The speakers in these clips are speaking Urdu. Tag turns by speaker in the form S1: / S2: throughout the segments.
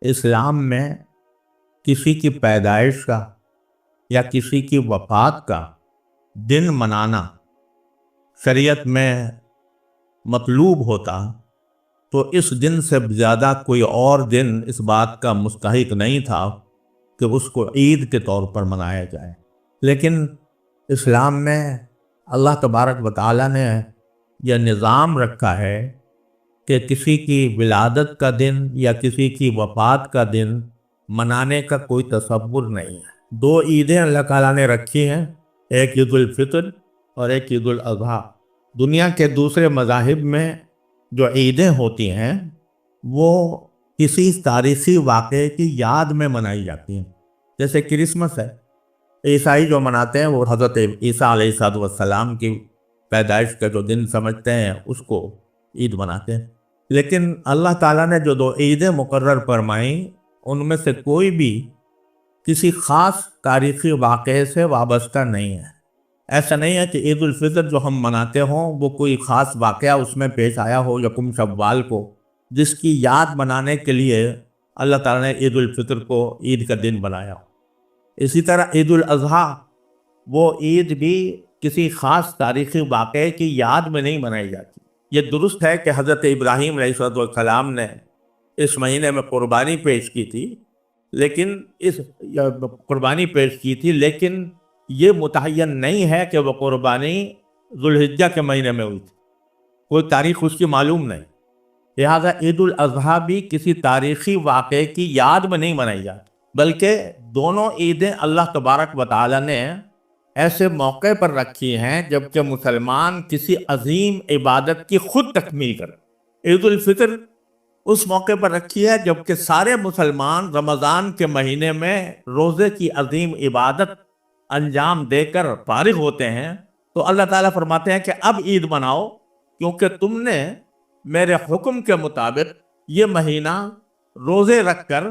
S1: اسلام میں کسی کی پیدائش کا یا کسی کی وفات کا دن منانا شریعت میں مطلوب ہوتا تو اس دن سے زیادہ کوئی اور دن اس بات کا مستحق نہیں تھا کہ اس کو عید کے طور پر منایا جائے۔ لیکن اسلام میں اللہ تبارک و تعالیٰ نے یہ نظام رکھا ہے کہ کسی کی ولادت کا دن یا کسی کی وفات کا دن منانے کا کوئی تصور نہیں ہے۔ دو عیدیں اللہ تعالیٰ نے رکھی ہیں، ایک عید الفطر اور ایک عید الاضحیٰ۔ دنیا کے دوسرے مذاہب میں جو عیدیں ہوتی ہیں وہ کسی تاریخی واقعے کی یاد میں منائی جاتی ہیں، جیسے کرسمس ہے۔ عیسائی جو مناتے ہیں وہ حضرت عیسیٰ علیہ السلام کی پیدائش کا جو دن سمجھتے ہیں اس کو عید مناتے ہیں۔ لیکن اللہ تعالیٰ نے جو دو عیدیں مقرر فرمائیں ان میں سے کوئی بھی کسی خاص تاریخی واقعے سے وابستہ نہیں ہے۔ ایسا نہیں ہے کہ عید الفطر جو ہم مناتے ہوں وہ کوئی خاص واقعہ اس میں پیش آیا ہو یکم شوال کو، جس کی یاد منانے کے لیے اللہ تعالیٰ نے عید الفطر کو عید کا دن بنایا ہو۔ اسی طرح عید الاضحیٰ، وہ عید بھی کسی خاص تاریخی واقعے کی یاد میں نہیں منائی جاتی۔ یہ درست ہے کہ حضرت ابراہیم علیہ السلام نے اس مہینے میں قربانی پیش کی تھی، لیکن یہ متعین نہیں ہے کہ وہ قربانی ذوالحجہ کے مہینے میں ہوئی تھی، کوئی تاریخ اس کی معلوم نہیں۔ لہذا عید الاضحیٰ بھی کسی تاریخی واقعے کی یاد میں نہیں منائی جاتی، بلکہ دونوں عیدیں اللہ تبارک و تعالیٰ نے ایسے موقع پر رکھی ہیں جبکہ مسلمان کسی عظیم عبادت کی خود تکمیل کرے۔ عید الفطر اس موقع پر رکھی ہے جبکہ سارے مسلمان رمضان کے مہینے میں روزے کی عظیم عبادت انجام دے کر فارغ ہوتے ہیں، تو اللہ تعالیٰ فرماتے ہیں کہ اب عید مناؤ کیونکہ تم نے میرے حکم کے مطابق یہ مہینہ روزے رکھ کر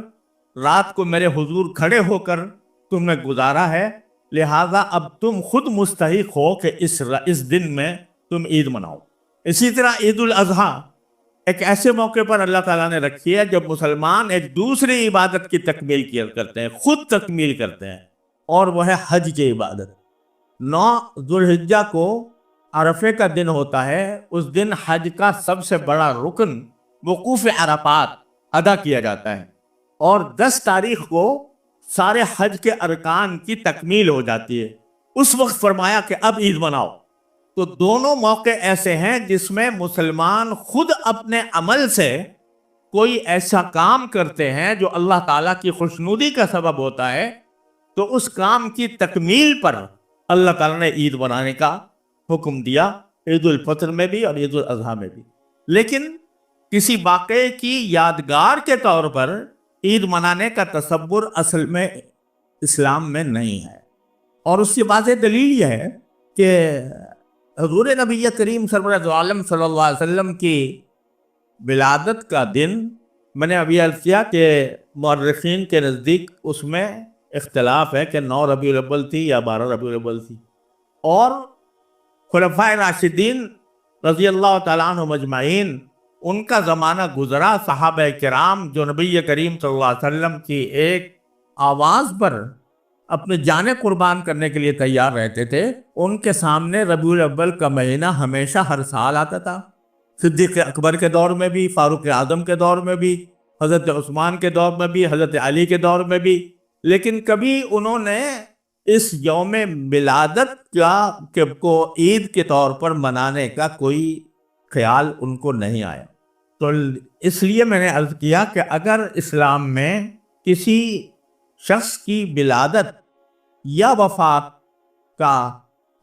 S1: رات کو میرے حضور کھڑے ہو کر تم نے گزارا ہے، لہٰذا اب تم خود مستحق ہو کہ اس دن میں تم عید مناؤ۔ اسی طرح عید الاضحیٰ ایک ایسے موقع پر اللہ تعالیٰ نے رکھی ہے جب مسلمان ایک دوسری عبادت کی تکمیل کیا کرتے ہیں، خود تکمیل کرتے ہیں، اور وہ ہے حج کی عبادت۔ 9 ذوالحجہ کو عرفے کا دن ہوتا ہے، اس دن حج کا سب سے بڑا رکن وقوف عرفات ادا کیا جاتا ہے، اور 10 تاریخ کو سارے حج کے ارکان کی تکمیل ہو جاتی ہے۔ اس وقت فرمایا کہ اب عید مناؤ۔ تو دونوں موقع ایسے ہیں جس میں مسلمان خود اپنے عمل سے کوئی ایسا کام کرتے ہیں جو اللہ تعالیٰ کی خوشنودی کا سبب ہوتا ہے، تو اس کام کی تکمیل پر اللہ تعالیٰ نے عید منانے کا حکم دیا، عید الفطر میں بھی اور عید الاضحیٰ میں بھی۔ لیکن کسی واقعے کی یادگار کے طور پر عید منانے کا تصور اصل میں اسلام میں نہیں ہے، اور اس کی واضح دلیل یہ ہے کہ حضور نبی کریم سرورت عالم صلی اللہ علیہ وسلم کی ولادت کا دن، میں نے ابھی عرض کیا کہ مورخین کے نزدیک اس میں اختلاف ہے کہ 9 ربیع الاول تھی یا 12 ربیع الاول تھی، اور خلفائے راشدین رضی اللہ تعالیٰ عنہ مجمعین ان کا زمانہ گزرا، صحابہ کرام جو نبی کریم صلی اللہ علیہ وسلم کی ایک آواز پر اپنے جانیں قربان کرنے کے لیے تیار رہتے تھے، ان کے سامنے ربیع الاول کا مہینہ ہمیشہ ہر سال آتا تھا۔ صدیق اکبر کے دور میں بھی، فاروق اعظم کے دور میں بھی، حضرت عثمان کے دور میں بھی، حضرت علی کے دور میں بھی، لیکن کبھی انہوں نے اس یوم ولادت کو عید کے طور پر منانے کا کوئی خیال ان کو نہیں آیا۔ تو اس لیے میں نے عرض کیا کہ اگر اسلام میں کسی شخص کی ولادت یا وفات کا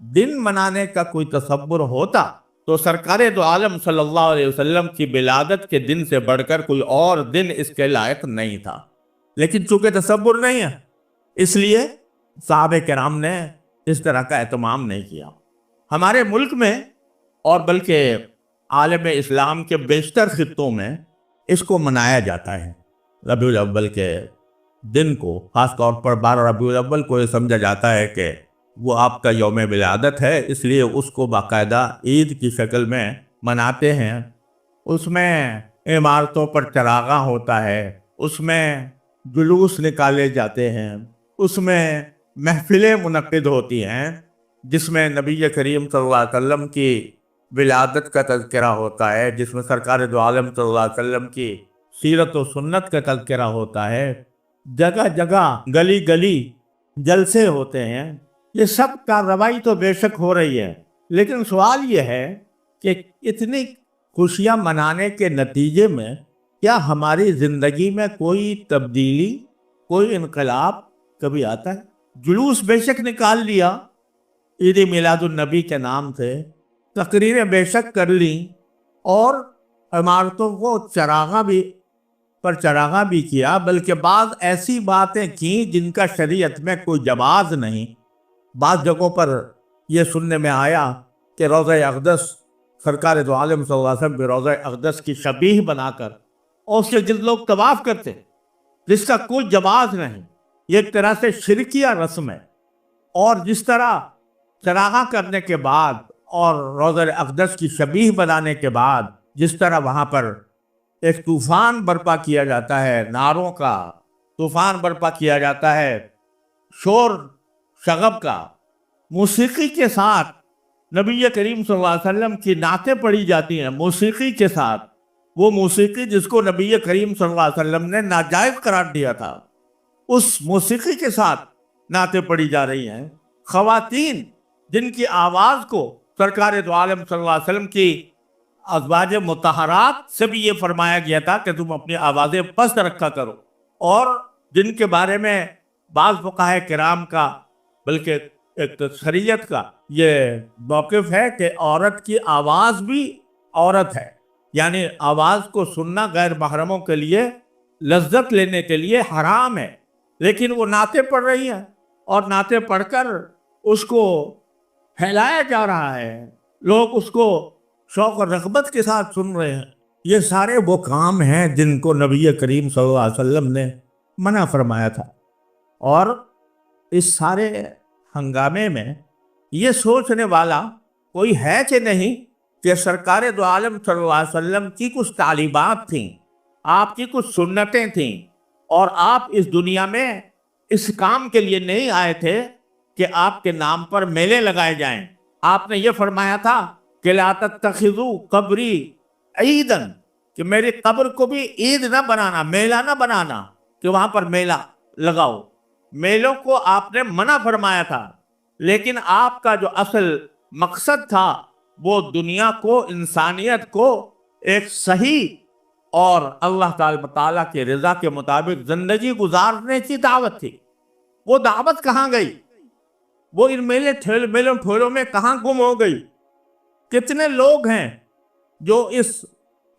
S1: دن منانے کا کوئی تصور ہوتا تو سرکار دو عالم صلی اللہ علیہ وسلم کی ولادت کے دن سے بڑھ کر کوئی اور دن اس کے لائق نہیں تھا، لیکن چونکہ تصور نہیں ہے اس لیے صحابہ کرام نے اس طرح کا اہتمام نہیں کیا۔ ہمارے ملک میں اور بلکہ عالم اسلام کے بیشتر خطوں میں اس کو منایا جاتا ہے۔ ربیع الاول کے دن کو، خاص طور پر 12 ربیع الاول کو، یہ سمجھا جاتا ہے کہ وہ آپ کا یوم ولادت ہے، اس لیے اس کو باقاعدہ عید کی شکل میں مناتے ہیں۔ اس میں عمارتوں پر چراغاں ہوتا ہے، اس میں جلوس نکالے جاتے ہیں، اس میں محفلیں منعقد ہوتی ہیں جس میں نبی کریم صلی اللہ علیہ وسلم کی ولادت کا تذکرہ ہوتا ہے، جس میں سرکار دو عالم صلی اللہ علیہ وسلم کی سیرت و سنت کا تذکرہ ہوتا ہے، جگہ جگہ گلی گلی جلسے ہوتے ہیں۔ یہ سب کارروائی تو بے شک ہو رہی ہے، لیکن سوال یہ ہے کہ اتنی خوشیاں منانے کے نتیجے میں کیا ہماری زندگی میں کوئی تبدیلی، کوئی انقلاب کبھی آتا ہے؟ جلوس بے شک نکال لیا عید میلاد النبی کے نام سے، تقریریں بے شک کر لیں، اور عمارتوں کو چراغاں بھی کیا، بلکہ بعض ایسی باتیں کی جن کا شریعت میں کوئی جواز نہیں۔ بعض جگہوں پر یہ سننے میں آیا کہ روضہ اقدس، سرکار دو عالم صلی اللہ علیہ وسلم کے روضہ اقدس کی شبیہ بنا کر اور اس کے گرد لوگ طواف کرتے، جس کا کوئی جواز نہیں۔ یہ ایک طرح سے شرکیہ رسم ہے۔ اور جس طرح چراغاں کرنے کے بعد اور روضہ اقدس کی شبیہ بنانے کے بعد جس طرح وہاں پر ایک طوفان برپا کیا جاتا ہے، نعروں کا طوفان برپا کیا جاتا ہے، شور شغب کا، موسیقی کے ساتھ نبی کریم صلی اللہ علیہ وسلم کی نعتیں پڑھی جاتی ہیں، موسیقی کے ساتھ، وہ موسیقی جس کو نبی کریم صلی اللہ علیہ وسلم نے ناجائز قرار دیا تھا، اس موسیقی کے ساتھ نعتیں پڑھی جا رہی ہیں۔ خواتین جن کی آواز کو سرکار دو عالم صلی اللہ علیہ وسلم کی ازواج مطہرات سے بھی یہ فرمایا گیا تھا کہ تم اپنی آوازیں پست رکھا کرو، اور جن کے بارے میں بعض فقہاء کرام کا، بلکہ ایک شریعت کا یہ موقف ہے کہ عورت کی آواز بھی عورت ہے، یعنی آواز کو سننا غیر محرموں کے لیے لذت لینے کے لیے حرام ہے، لیکن وہ نعتیں پڑھ رہی ہیں اور نعتیں پڑھ کر اس کو پھیلایا جا رہا ہے، لوگ اس کو شوق اور رغبت کے ساتھ سن رہے ہیں۔ یہ سارے وہ کام ہیں جن کو نبی کریم صلی اللہ علیہ وسلم نے منع فرمایا تھا۔ اور اس سارے ہنگامے میں یہ سوچنے والا کوئی ہے کہ نہیں کہ سرکار دو عالم صلی اللہ علیہ وسلم کی کچھ تعلیمات تھیں، آپ کی کچھ سنتیں تھیں، اور آپ اس دنیا میں اس کام کے لیے نہیں آئے تھے کہ آپ کے نام پر میلے لگائے جائیں۔ آپ نے یہ فرمایا تھا کہ لا تتخذوا قبری عیداً، کہ میری قبر کو بھی عید نہ بنانا، میلہ نہ بنانا کہ وہاں پر میلہ لگاؤ۔ میلوں کو آپ نے منع فرمایا تھا، لیکن آپ کا جو اصل مقصد تھا وہ دنیا کو، انسانیت کو ایک صحیح اور اللہ تعالیٰ کی رضا کے مطابق زندگی گزارنے کی دعوت تھی۔ وہ دعوت کہاں گئی؟ وہ ان میلوں ٹھولوں میں کہاں گم ہو گئی؟ کتنے لوگ ہیں جو اس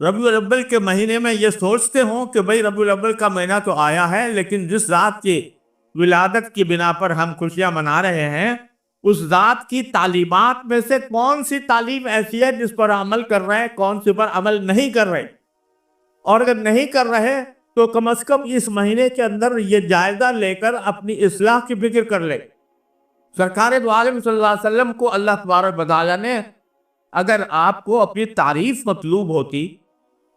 S1: ربیع الاول کے مہینے میں یہ سوچتے ہوں کہ بھئی ربیع الاول کا مہینہ تو آیا ہے، لیکن جس ذات کی ولادت کی بنا پر ہم خوشیاں منا رہے ہیں، اس ذات کی تعلیمات میں سے کون سی تعلیم ایسی ہے جس پر عمل کر رہے ہیں، کون سی پر عمل نہیں کر رہے؟ اور اگر نہیں کر رہے تو کم از کم اس مہینے کے اندر یہ جائزہ لے کر اپنی اصلاح کی فکر کر لے۔ سرکار دو عالم صلی اللہ علیہ وسلم کو اللہ تبارک و تعالیٰ نے، اگر آپ کو اپنی تعریف مطلوب ہوتی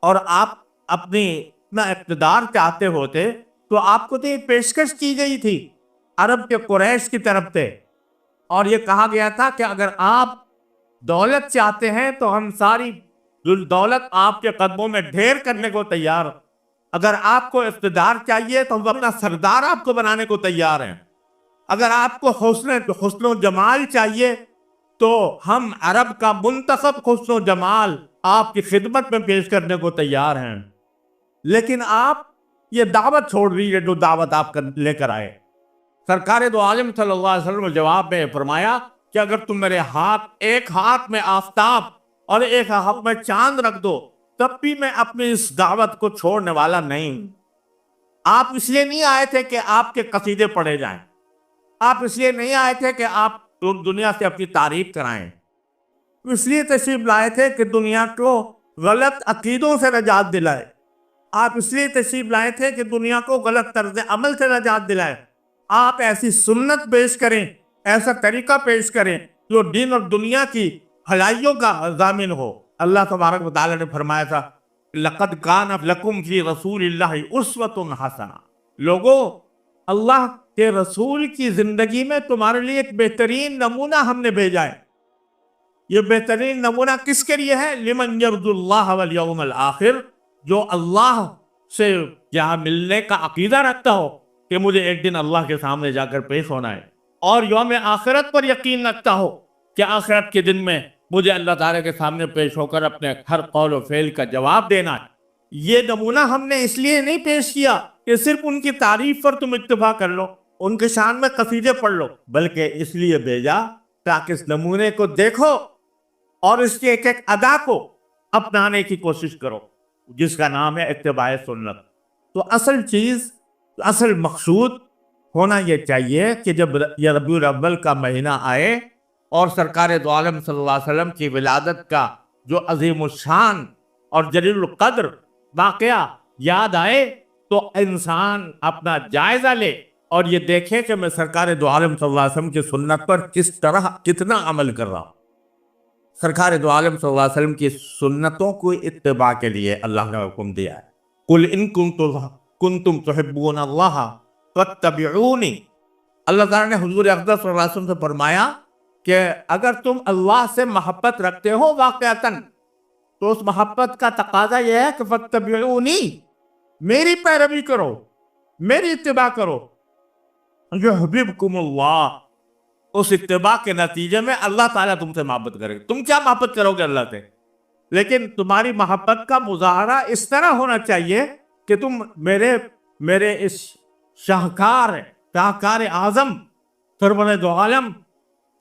S1: اور آپ اپنی اقتدار چاہتے ہوتے تو آپ کو تو یہ پیشکش کی گئی تھی عرب کے قریش کی طرف سے، اور یہ کہا گیا تھا کہ اگر آپ دولت چاہتے ہیں تو ہم ساری دولت آپ کے قدموں میں ڈھیر کرنے کو تیار ہیں، اگر آپ کو اقتدار چاہیے تو ہم اپنا سردار آپ کو بنانے کو تیار ہیں، اگر آپ کو حسن و جمال چاہیے تو ہم عرب کا منتخب حسن و جمال آپ کی خدمت میں پیش کرنے کو تیار ہیں۔ لیکن آپ یہ دعوت چھوڑ دیجیے جو دعوت آپ لے کر آئے۔ سرکار دو عالم صلی اللہ علیہ وسلم نے جواب میں فرمایا کہ اگر تم میرے ایک ہاتھ میں آفتاب اور ایک ہاتھ میں چاند رکھ دو تب بھی میں اپنی اس دعوت کو چھوڑنے والا نہیں ہوں۔ آپ اس لیے نہیں آئے تھے کہ آپ کے قصیدے پڑھے جائیں، آپ اس لیے نہیں آئے تھے کہ آپ دنیا سے اپنی تعریف کرائیں، اس لیے تشریف لائے تھے کہ دنیا کو غلط عقیدوں سے نجات دلائے، آپ اس لیے تشریف لائے تھے کہ دنیا کو غلط طرز عمل سے نجات دلائے۔ آپ ایسی سنت پیش کریں، ایسا طریقہ پیش کریں جو دین اور دنیا کی بھلائیوں کا ضامن ہو۔ اللہ تبارک و تعالیٰ نے فرمایا تھا لقد کان لکم فی رسول اللہ اسوۃ حسنہ، لوگوں اللہ کے رسول کی زندگی میں تمہارے لیے ایک بہترین نمونہ ہم نے بھیجا ہے۔ یہ بہترین نمونہ کس کے لیے ہے؟ لمن یرجو اللہ والیوم الآخر، جو اللہ سے کیا ملنے کا عقیدہ رکھتا ہو کہ مجھے ایک دن اللہ کے سامنے جا کر پیش ہونا ہے، اور یوم آخرت پر یقین رکھتا ہو کہ آخرت کے دن میں مجھے اللہ تعالیٰ کے سامنے پیش ہو کر اپنے ہر قول و فعل کا جواب دینا ہے۔ یہ نمونہ ہم نے اس لیے نہیں پیش کیا کہ صرف ان کی تعریف پر تم اکتفا کر لو، ان کے شان میں قصیدے پڑھ لو، بلکہ اس لیے بھیجا تاکہ اس نمونے کو دیکھو اور اس کی ایک ایک ادا کو اپنانے کی کوشش کرو، جس کا نام ہے اتباع سنت۔ تو اصل چیز، اصل مقصود ہونا یہ چاہیے کہ جب یہ ربیع الاول کا مہینہ آئے اور سرکار دو عالم صلی اللہ علیہ وسلم کی ولادت کا جو عظیم الشان اور جلیل القدر واقعہ یاد آئے، تو انسان اپنا جائزہ لے اور یہ دیکھے کہ میں سرکار دو عالم صلی اللہ علیہ وسلم کی سنت پر کس طرح کتنا عمل کر رہا ہوں۔ سرکار دو عالم صلی اللہ علیہ وسلم کی سنتوں کو اتباع کے لیے اللہ نے حکم دیا ہے، قل ان کنتم تحبون اللہ فاتبعونی۔ اللہ تعالیٰ نے حضور اقدس صلی اللہ علیہ وسلم سے فرمایا کہ اگر تم اللہ سے محبت رکھتے ہو واقعتاً، تو اس محبت کا تقاضا یہ ہے کہ فاتبعونی، میری پیروی کرو، میری اتباع کرو، یحببکم اللہ۔ اس اتباع کے نتیجے میں اللہ تعالیٰ تم سے محبت کرے گا۔ تم کیا محبت کرو گے اللہ سے، لیکن تمہاری محبت کا مظاہرہ اس طرح ہونا چاہیے کہ تم میرے اس شاہکار اعظم سرور دو عالم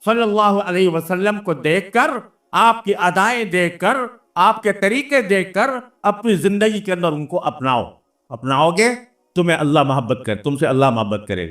S1: صلی اللہ علیہ وسلم کو دیکھ کر، آپ کی ادائیں دیکھ کر، آپ کے طریقے دیکھ کر اپنی زندگی کے اندر ان کو اپناؤ گے، تم سے اللہ محبت کرے گا۔